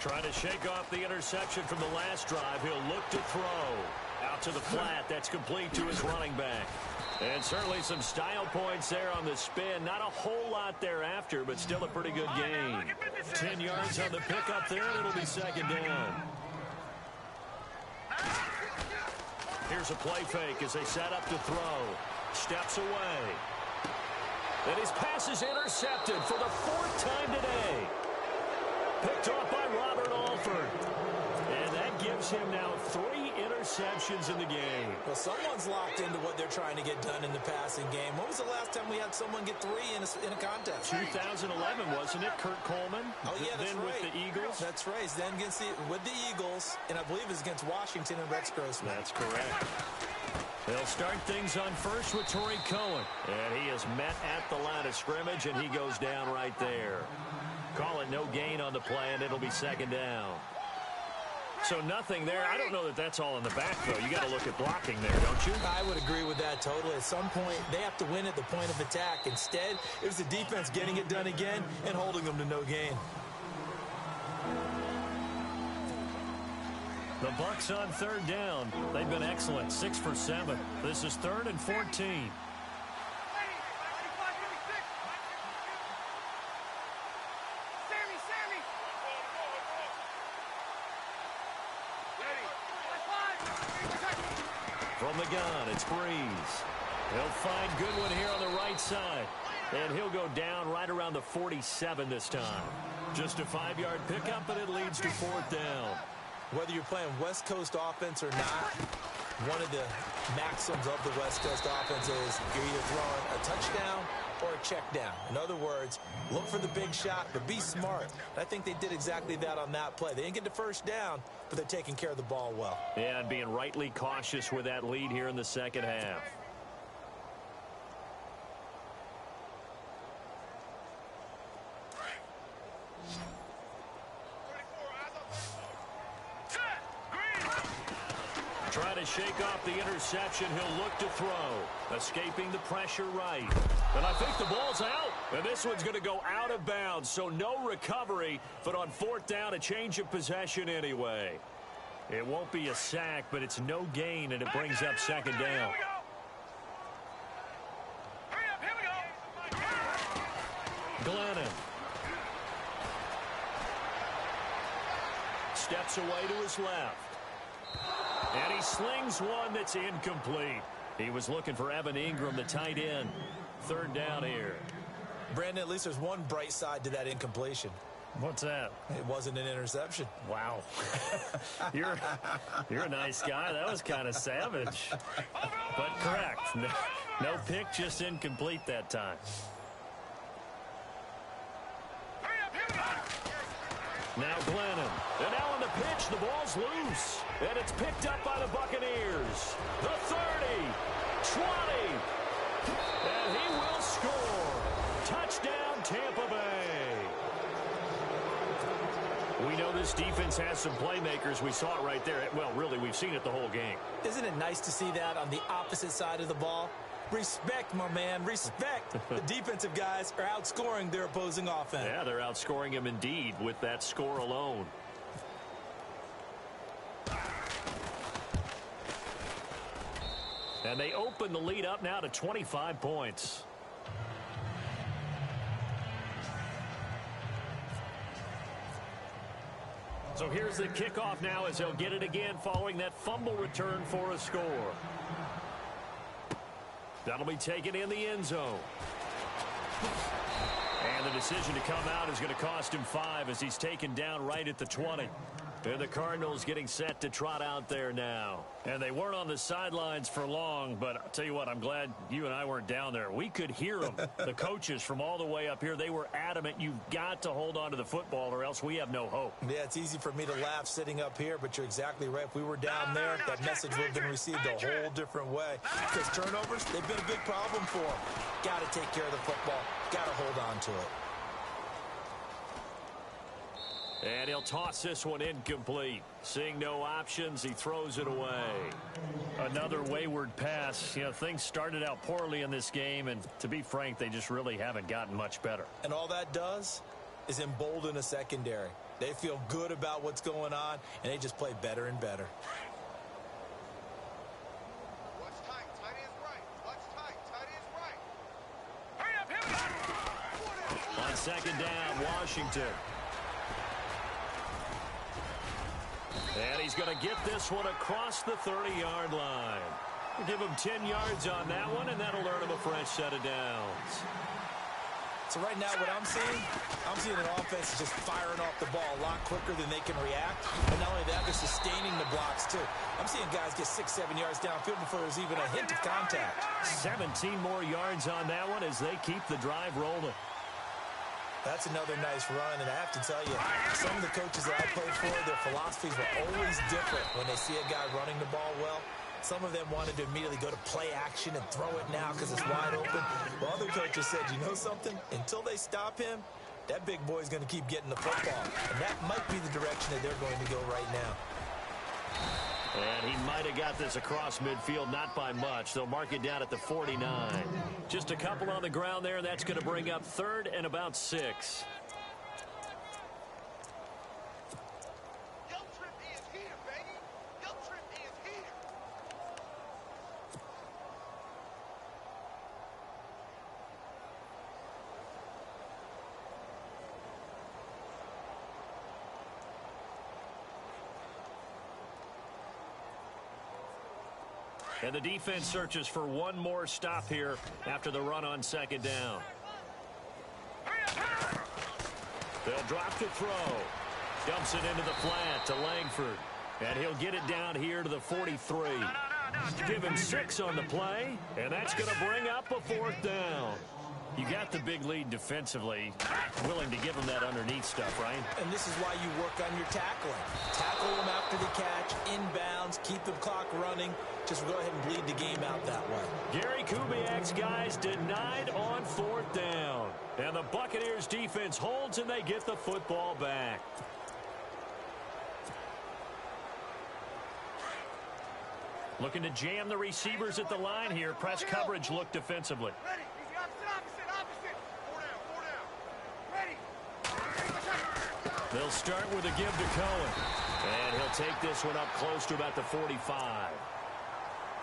Trying to shake off the interception from the last drive. He'll look to throw. Out to the flat. That's complete to his running back. And certainly some style points there on the spin. Not a whole lot thereafter, but still a pretty good gain. 10 yards on the pickup there, and it'll be second down. Here's a play fake as they set up to throw. Steps away. And his pass is intercepted for the 4th time today. Picked off by Robert Alford. And that gives him now 3 interceptions in the game. Well, someone's locked into what they're trying to get done in the passing game. When was the last time we had someone get 3 in a contest? 2011, wasn't it? Kurt Coleman? Oh, yeah, that's then right. With the Eagles? That's right. Then with the Eagles, and I believe it was against Washington and Rex Grossman. That's correct. They'll start things on first with Torrey Cohen. And he is met at the line of scrimmage, and he goes down right there. Call it no gain on the play, and it'll be second down. So nothing there. I don't know that that's all in the back, though. You got to look at blocking there, don't you? I would agree with that totally. At some point, they have to win at the point of attack. Instead, it was the defense getting it done again and holding them to no gain. The Bucs on third down. They've been excellent, 6 for 7. This is 3rd and 14. From the gun, it's Breeze. He'll find Goodwin here on the right side. And he'll go down right around the 47 this time. Just a 5-yard pickup, but it leads to 4th down. Whether you're playing West Coast offense or not, one of the maxims of the West Coast offense is you're either throwing a touchdown or a check down. In other words, look for the big shot, but be smart. I think they did exactly that on that play. They didn't get the first down, but they're taking care of the ball well. Yeah, and being rightly cautious with that lead here in the second half. to shake off the interception. He'll look to throw. Escaping the pressure right. And I think the ball's out. And this one's going to go out of bounds, so no recovery. But on fourth down, a change of possession anyway. It won't be a sack, but it's no gain, and it brings up second down. Glennon. Steps away to his left. And he slings one that's incomplete. He was looking for Evan Ingram, the tight end. Third down here. Brandon, at least there's one bright side to that incompletion. What's that? It wasn't an interception. Wow. You're a nice guy. That was kind of savage. But correct. No pick, just incomplete that time. Now Glennon. And now on the pitch, the ball's loose. And it's picked up by the Buccaneers. The 30, 20. And he will score. Touchdown, Tampa Bay. We know this defense has some playmakers. We saw it right there. Well, really, we've seen it the whole game. Isn't it nice to see that on the opposite side of the ball? Respect, my man, respect. The defensive guys are outscoring their opposing offense. Yeah, they're outscoring him indeed with that score alone. And they open the lead up now to 25 points. So here's the kickoff now as they'll get it again following that fumble return for a score. That'll be taken in the end zone. And the decision to come out is going to cost him 5 as he's taken down right at the 20. And the Cardinals getting set to trot out there now. And they weren't on the sidelines for long, but I'll tell you what, I'm glad you and I weren't down there. We could hear them, the coaches from all the way up here. They were adamant, you've got to hold on to the football or else we have no hope. Yeah, it's easy for me to laugh sitting up here, but you're exactly right. If we were down there, that message would have been received a whole different way. Because turnovers, they've been a big problem for them. Got to take care of the football. Got to hold on to it. And he'll toss this one incomplete. Seeing no options, he throws it away. Another wayward pass. You know, things started out poorly in this game, and to be frank, they just really haven't gotten much better. And all that does is embolden a secondary. They feel good about what's going on, and they just play better and better. What's tight? Tight is right. What's tight? Tight is right. Hurry up, On second down, Washington. And he's going to get this one across the 30-yard line. We'll give him 10 yards on that one, and that'll earn him a fresh set of downs. So right now what I'm seeing an offense just firing off the ball a lot quicker than they can react. And not only that, they're sustaining the blocks, too. I'm seeing guys get 6-7 yards downfield before there's even a hint of contact. 17 more yards on that one as they keep the drive rolling. That's another nice run, and I have to tell you, some of the coaches that I played for, their philosophies were always different when they see a guy running the ball well. Some of them wanted to immediately go to play action and throw it now because it's wide open. Well, other coaches said, you know something? Until they stop him, that big boy's going to keep getting the football. And that might be the direction that they're going to go right now. And he might have got this across midfield, not by much. They'll mark it down at the 49. Just a couple on the ground there, and that's going to bring up third and about 6. Guilt trip is here, baby. Guilt trip is here. And the defense searches for one more stop here after the run on second down. They'll drop to throw. Dumps it into the flat to Langford. And he'll get it down here to the 43. Give him 6 on the play, and that's going to bring up a fourth down. You got the big lead defensively, willing to give them that underneath stuff, right? And this is why you work on your tackling. Tackle them after the catch, inbounds, keep the clock running. Just go ahead and bleed the game out that way. Gary Kubiak's guys denied on fourth down. And the Buccaneers defense holds, and they get the football back. Looking to jam the receivers at the line here. Press coverage look defensively. Ready. Easy. Opposite. 4 down. Ready. They'll start with a give to Cohen. And he'll take this one up close to about the 45.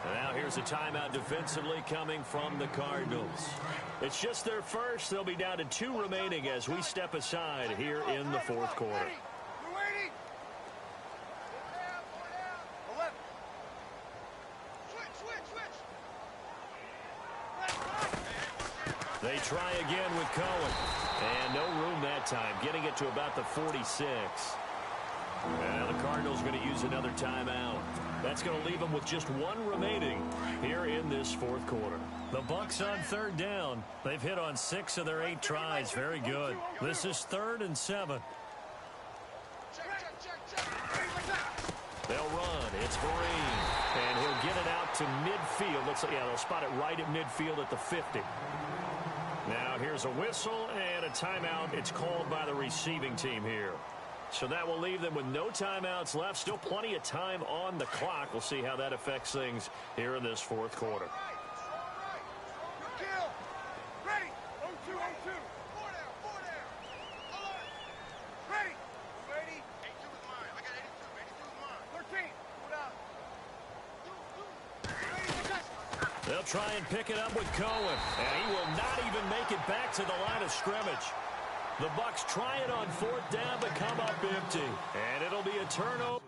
And now here's a timeout defensively coming from the Cardinals. It's just their first. They'll be down to 2 remaining as we step aside here in the fourth quarter. We're waiting. 4 down. 11. Switch. They try again with Cohen. And no room that time, getting it to about the 46. And the Cardinals going to use another timeout. That's going to leave them with just 1 remaining here in this fourth quarter. The Bucs on 3rd down. They've hit on 6 of their 8 tries. Very good. This is 3rd and 7. They'll run. It's Vereen. And he'll get it out to midfield. Looks like, yeah, they'll spot it right at midfield at the 50. Now here's a whistle and a timeout. It's called by the receiving team here. So that will leave them with no timeouts left. Still plenty of time on the clock. We'll see how that affects things here in this fourth quarter. Ready. 0-2. 4 down. Alert. Ready. 82 is mine. I got 82. 82 is mine. 13. 4 down. They'll try and pick it up with Cohen. And he will not even make it back to the line of scrimmage. The Bucs try it on 4th down, but come up empty. And it'll be a turnover.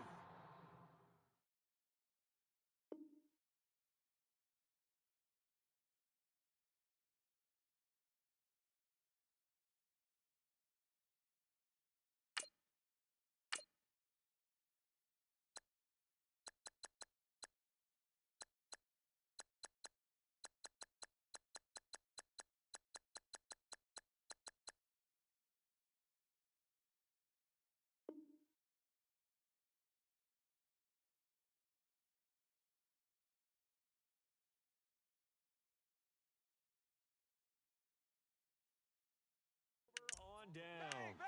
On downs.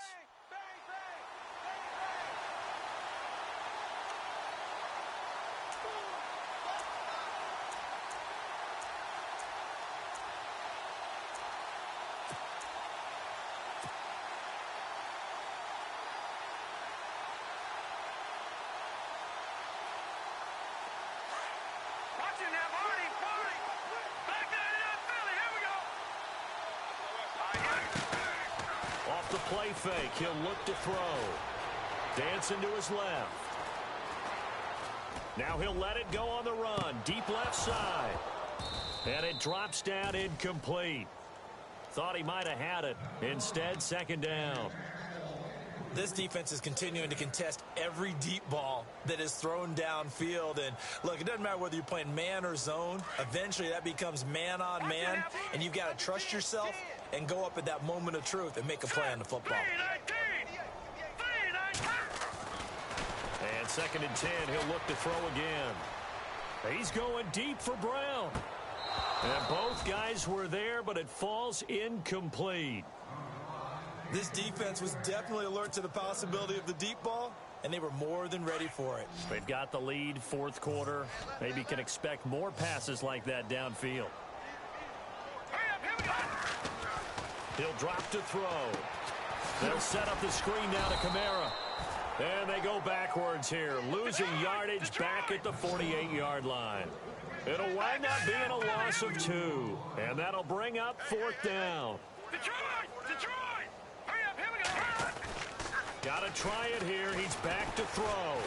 Watch it now, Marty. Back there in Philly. Here we go. Off the play fake, he'll look to throw. Dancing to his left. Now he'll let it go on the run. Deep left side. And it drops down incomplete. Thought he might have had it. Instead, 2nd down. This defense is continuing to contest every deep ball that is thrown downfield. And, look, it doesn't matter whether you're playing man or zone. Eventually, that becomes man on man, and you've got to trust yourself and go up at that moment of truth and make a play on the football. And 2nd and 10, he'll look to throw again. He's going deep for Brown. And both guys were there, but it falls incomplete. This defense was definitely alert to the possibility of the deep ball, and they were more than ready for it. They've got the lead, 4th quarter. Maybe can expect more passes like that downfield. He'll drop to throw. They'll set up the screen now to Kamara. And they go backwards here, losing yardage back at the 48-yard line. It'll wind up being a loss of 2, and that'll bring up 4th down. Detroit! Hurry up, here we go! Got to try it here. He's back to throw.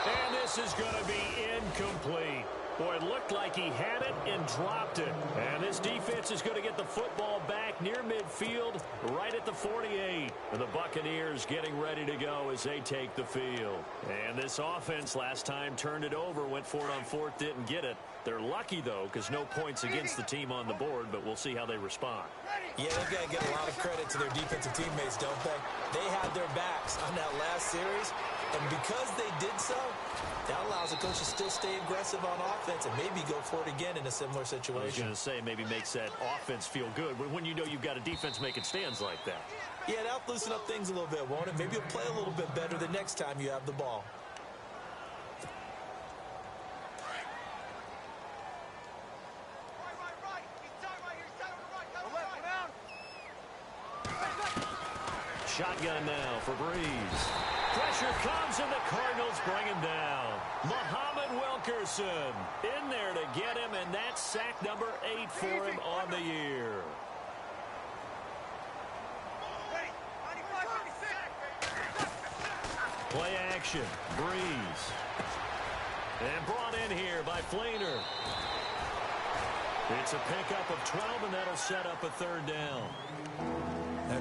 And this is going to be incomplete. Boy, it looked like he had it and dropped it. And this defense is going to get the football back near midfield, right at the 48. And the Buccaneers getting ready to go as they take the field. And this offense last time turned it over, went for it on 4th, didn't get it. They're lucky, though, because no points against the team on the board, but we'll see how they respond. Yeah, they've got to give a lot of credit to their defensive teammates, don't they? They had their backs on that last series, and because they did so, that allows the coach to still stay aggressive on offense and maybe go for it again in a similar situation. I was going to say, maybe makes that offense feel good when you know you've got a defense making stands like that. Yeah, that'll loosen up things a little bit, won't it? Maybe you'll play a little bit better the next time you have the ball. Shotgun now for Breeze. Pressure comes, and the Cardinals bring him down. Muhammad Wilkerson in there to get him, and that's sack number 8 for him on the year. Play action. Breeze. And brought in here by Flainer. It's a pickup of 12, and that'll set up a third down.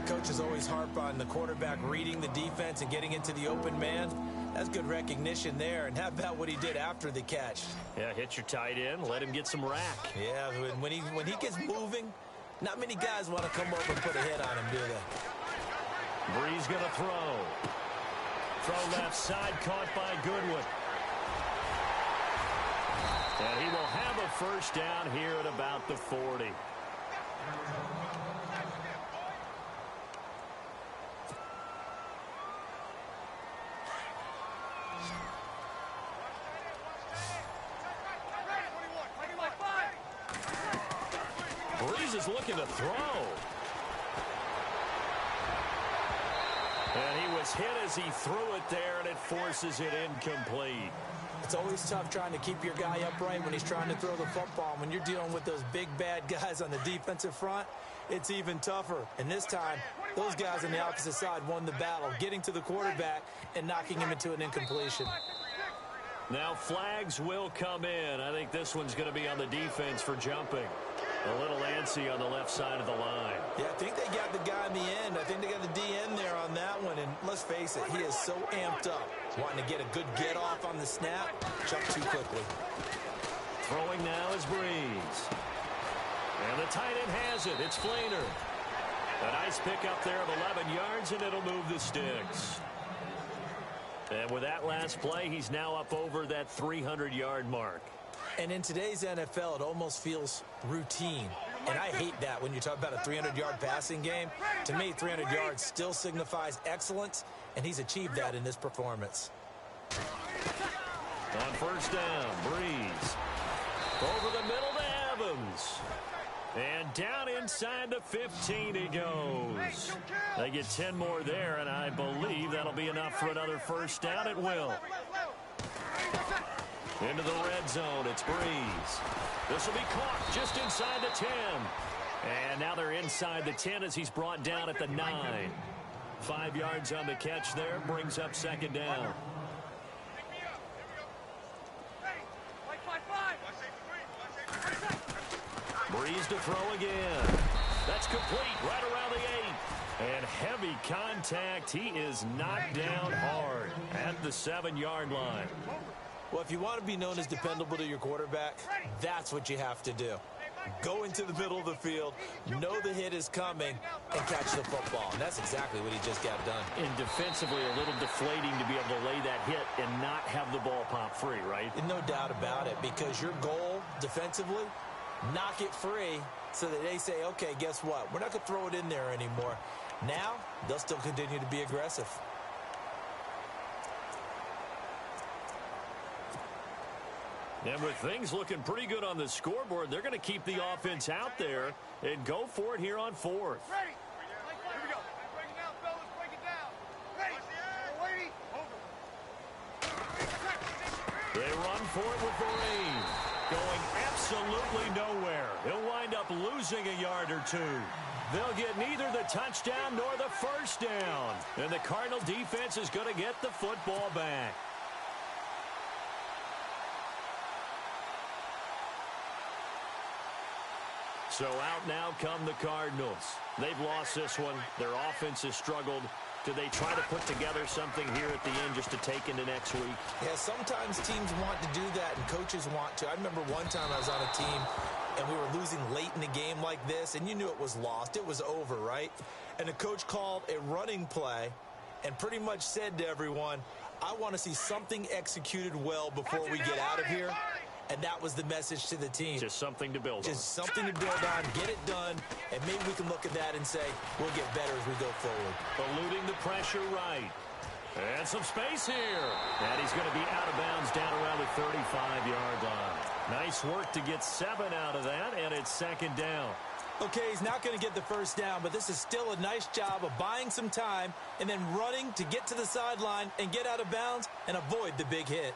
Coaches always harp on the quarterback reading the defense and getting into the open man. That's good recognition there. And how about what he did after the catch? Yeah, hit your tight end, let him get some rack. Yeah, when he gets moving, not many guys want to come over and put a hit on him, do they? Breeze going to throw. Throw left side, caught by Goodwin. And he will have a first down here at about the 40. Breeze is looking to throw. And he was hit as he threw it there, and it forces it incomplete. It's always tough trying to keep your guy upright when he's trying to throw the football. When you're dealing with those big, bad guys on the defensive front, it's even tougher. And this time, those guys on the opposite side won the battle, getting to the quarterback and knocking him into an incompletion. Now flags will come in. I think this one's going to be on the defense for jumping. A little antsy on the left side of the line. Yeah, I think they got the guy in the end. I think they got the DN there on that one. And let's face it, he is so amped up, wanting to get a good get off on the snap. Jump too quickly. Throwing now is Breeze. And the tight end has it. It's Flainer. A nice pickup there of 11 yards, and it'll move the sticks. And with that last play, he's now up over that 300-yard mark. And in today's NFL, it almost feels routine. And I hate that when you talk about a 300-yard passing game. To me, 300 yards still signifies excellence, and he's achieved that in this performance. On first down, Breeze. Over the middle to Evans. And down inside the 15 he goes. They get 10 more there, and I believe that'll be enough for another first down. It will. Into the red zone, it's Breeze. This will be caught just inside the 10. And now they're inside the 10 as he's brought down at the 9. 5 yards on the catch there, brings up second down. Breeze to throw again. That's complete right around the 8. And heavy contact. He is knocked down hard at the 7-yard line. Well, if you want to be known as dependable to your quarterback, that's what you have to do. Go into the middle of the field, know the hit is coming, and catch the football. And that's exactly what he just got done. And defensively, a little deflating to be able to lay that hit and not have the ball pop free, right? And no doubt about it, because your goal defensively, knock it free so that they say, okay, guess what? We're not going to throw it in there anymore. Now, they'll still continue to be aggressive. And with things looking pretty good on the scoreboard, they're going to keep the offense out there and go for it here on 4th. Ready. Here we go. Break it down, fellas. Break it down. Ready. Lady. Over. They run for it with the rain. Going absolutely nowhere. He'll wind up losing a yard or two. They'll get neither the touchdown nor the first down. And the Cardinal defense is going to get the football back. So out now come the Cardinals. They've lost this one. Their offense has struggled. Do they try to put together something here at the end just to take into next week? Yeah, sometimes teams want to do that and coaches want to. I remember one time I was on a team and we were losing late in the game like this, and you knew it was lost. It was over, right? And the coach called a running play and pretty much said to everyone, I want to see something executed well before we get out of here. And that was the message to the team. Just something to build on. Just something to build on, get it done, and maybe we can look at that and say, we'll get better as we go forward. Eluding the pressure right. And some space here. And he's going to be out of bounds down around the 35-yard line. Nice work to get 7 out of that, and it's second down. Okay, he's not going to get the first down, but this is still a nice job of buying some time and then running to get to the sideline and get out of bounds and avoid the big hit.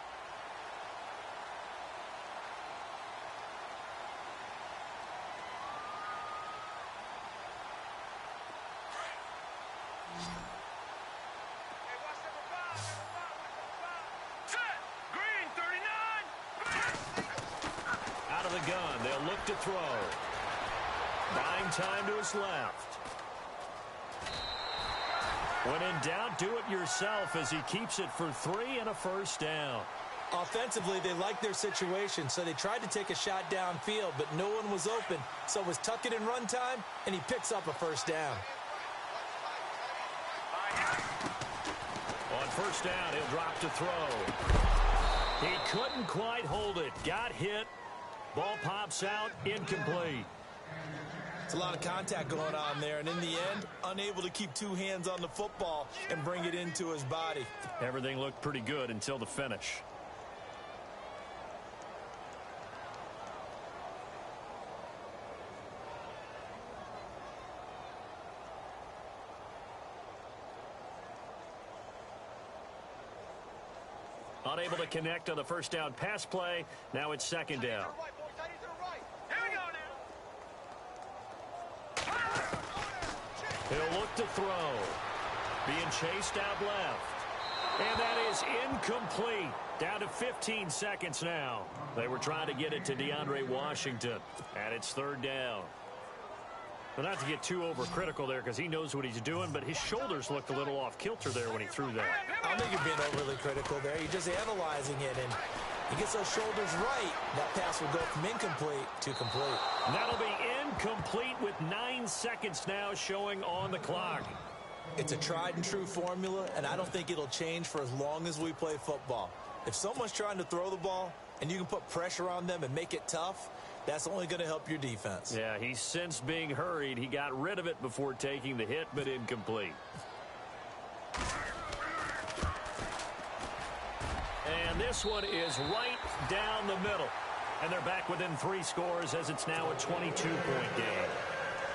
Out of the gun, they'll look to throw. Buying time to his left. When in doubt, do it yourself as he keeps it for 3 and a first down. Offensively, they liked their situation, so they tried to take a shot downfield, but no one was open. So it was tuck it in run time, and he picks up a first down. On first down, he'll drop to throw. He couldn't quite hold it. Got hit. Ball pops out, incomplete. It's a lot of contact going on there, and in the end, unable to keep two hands on the football and bring it into his body. Everything looked pretty good until the finish. Unable to connect on the first down pass play. Now it's second down. He'll look to throw. Being chased out left. And that is incomplete. Down to 15 seconds now. They were trying to get it to DeAndre Washington. And it's third down. Well, not to get too overcritical there because he knows what he's doing, but his shoulders looked a little off kilter there when he threw that. I don't think you're being overly critical there. You're just analyzing it, and he gets those shoulders right. That pass will go from incomplete to complete. That'll be incomplete with 9 seconds now showing on the clock. It's a tried and true formula, and I don't think it'll change for as long as we play football. If someone's trying to throw the ball and you can put pressure on them and make it tough, that's only going to help your defense. Yeah, he's since being hurried. He got rid of it before taking the hit, but incomplete. And this one is right down the middle. And they're back within 3 scores as it's now a 22-point game.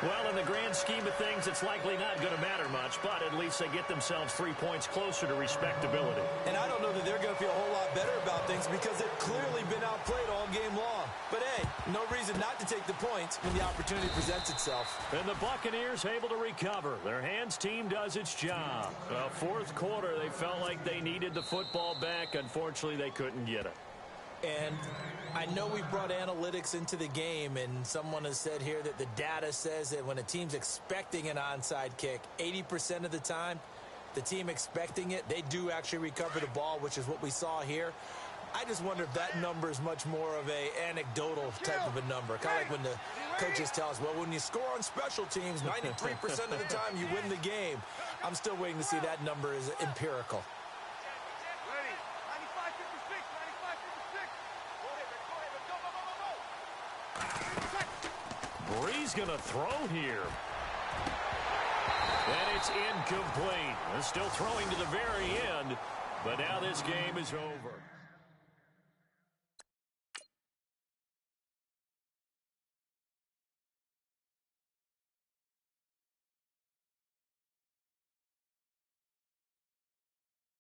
Well, in the grand scheme of things, it's likely not going to matter much, but at least they get themselves 3 points closer to respectability. And I don't know that they're going to feel a whole lot better about things because they've clearly been outplayed all game long. But, hey, no reason not to take the points when the opportunity presents itself. And the Buccaneers able to recover. Their hands team does its job. Well, fourth quarter, they felt like they needed the football back. Unfortunately, they couldn't get it. And I know we brought analytics into the game, and someone has said here that the data says that when a team's expecting an onside kick, 80% of the time, the team expecting it, they do actually recover the ball, which is what we saw here. I just wonder if that number is much more of a anecdotal type of a number. Kind of like when the coaches tell us, well, when you score on special teams, 93% of the time you win the game. I'm still waiting to see that number is empirical. Bree's going to throw here. And it's incomplete. They're still throwing to the very end, but now this game is over.